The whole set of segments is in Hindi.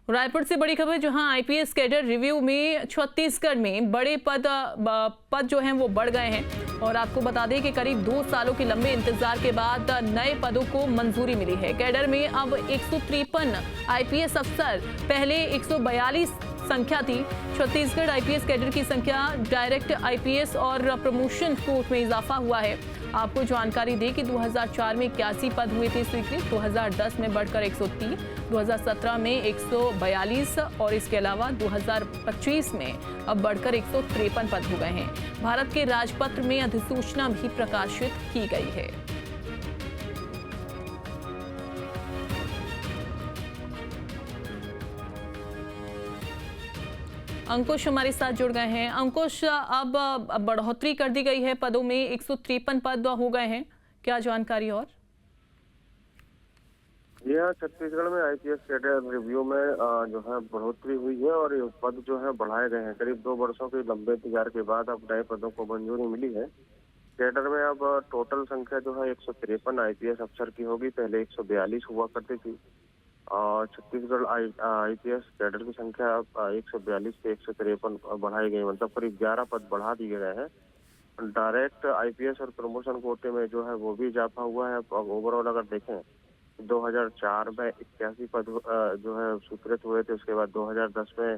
रायपुर से बड़ी खबर, जहां आईपीएस कैडर रिव्यू में छत्तीसगढ़ में बड़े पद जो हैं वो बढ़ गए हैं। और आपको बता दें कि करीब 2 सालों के लंबे इंतजार के बाद नए पदों को मंजूरी मिली है। कैडर में अब 153 आईपीएस अफसर, पहले 142 संख्या थी। छत्तीसगढ़ आईपीएस कैडर की संख्या, डायरेक्ट आईपीएस और प्रमोशन कोर्ट में इजाफा हुआ है। आपको जानकारी दें कि 2004 में 81 पद हुए थे स्वीकृत, 2010 में बढ़कर 130, 2017 में 142 और इसके अलावा 2025 में अब बढ़कर 153 पद हो गए हैं। भारत के राजपत्र में अधिसूचना भी प्रकाशित की गई है। अंकुश हमारे साथ जुड़ गए हैं। अंकुश, अब बढ़ोतरी कर दी गई है पदों में, 153 पद हो गए हैं, क्या जानकारी? और यह छत्तीसगढ़ में आईपीएस कैडर रिव्यू में जो है बढ़ोतरी हुई है और ये पद जो है बढ़ाए गए हैं। करीब 2 वर्षों के लंबे इंतजार के बाद अब नए पदों को मंजूरी मिली है। कैडर में अब टोटल संख्या जो है 153 आईपीएस अफसर की होगी, पहले 142 हुआ करती थी। और छत्तीसगढ़ आईपीएस कैडर की संख्या 142 से 153 बढ़ाई गई, मतलब करीब 11 पद बढ़ा दिए गए हैं। डायरेक्ट आईपीएस और प्रमोशन कोटे में जो है वो भी इजाफा हुआ है। अब ओवरऑल अगर देखें 2004 में 81 पद जो है स्वीकृत हुए थे, उसके बाद 2010 में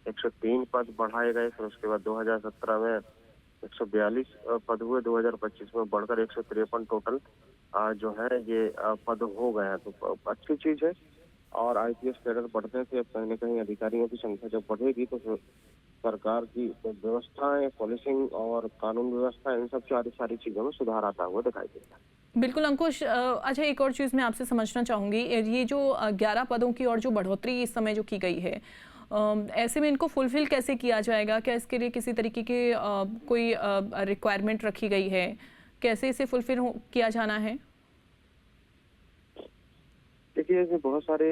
103 पद बढ़ाए गए, फिर उसके बाद 2017 में 142 पद हुए, 2025 में बढ़कर 153 टोटल जो है ये पद हो गए हैं। तो अच्छी चीज है। और आईपीएस कैडर बढ़ने से अब कहीं न कहीं अधिकारियों की संख्या जब बढ़ेगी तो सरकार की व्यवस्थाएं, पुलिसिंग और कानून व्यवस्था, इन सब सारी चीजों में सुधार आता हुआ दिखाई देगा। बिल्कुल अंकुश, अच्छा एक और चीज़ मैं आपसे समझना चाहूँगी, ये जो 11 पदों की और जो बढ़ोतरी इस समय जो की गई है, ऐसे में इनको फुलफिल कैसे किया जाएगा? क्या इसके लिए किसी तरीके की कोई रिक्वायरमेंट रखी गई है? कैसे इसे फुलफिल किया जाना है? देखिए, ऐसे बहुत सारे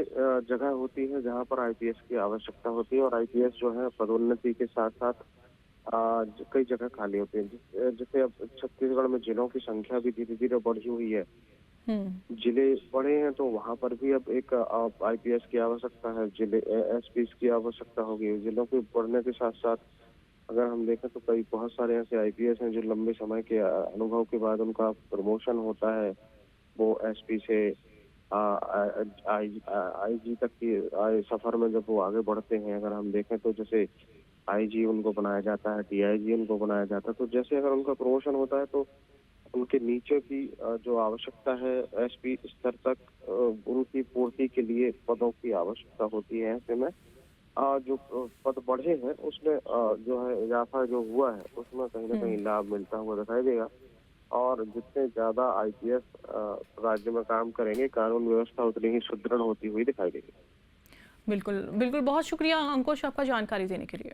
जगह होती है जहाँ पर आईपीएस की आवश्यकता होती है और आईपीएस जो है पदोन्नति के साथ साथ कई जगह खाली होती है। जैसे अब छत्तीसगढ़ में जिलों की संख्या भी धीरे धीरे बढ़ी हुई है। जिले बड़े हैं तो वहाँ पर भी अब एक आईपीएस की आवश्यकता है, जिले एसपी की आवश्यकता होगी। जिलों के बढ़ने के साथ साथ अगर हम देखें तो कई बहुत सारे ऐसे आईपीएस हैं जो लंबे समय के अनुभव के बाद उनका प्रमोशन होता है, वो एसपी से आईजी तक की सफर में जब वो आगे बढ़ते हैं। अगर हम देखें तो जैसे आईजी उनको बनाया जाता है, डीआईजी उनको बनाया जाता है, तो जैसे अगर उनका प्रमोशन होता है तो उनके नीचे की जो आवश्यकता है एसपी स्तर तक उनकी पूर्ति के लिए पदों की आवश्यकता होती है। ऐसे में जो पद बढ़े हैं उसमें जो है इजाफा जो हुआ है उसमें कहीं ना कहीं लाभ मिलता हुआ दिखाई देगा। और जितने ज्यादा आईपीएस राज्य में काम करेंगे, कानून व्यवस्था उतनी ही सुदृढ़ होती हुई दिखाई देगी। बिल्कुल बिल्कुल, बहुत शुक्रिया अंकुश आपका जानकारी देने के लिए।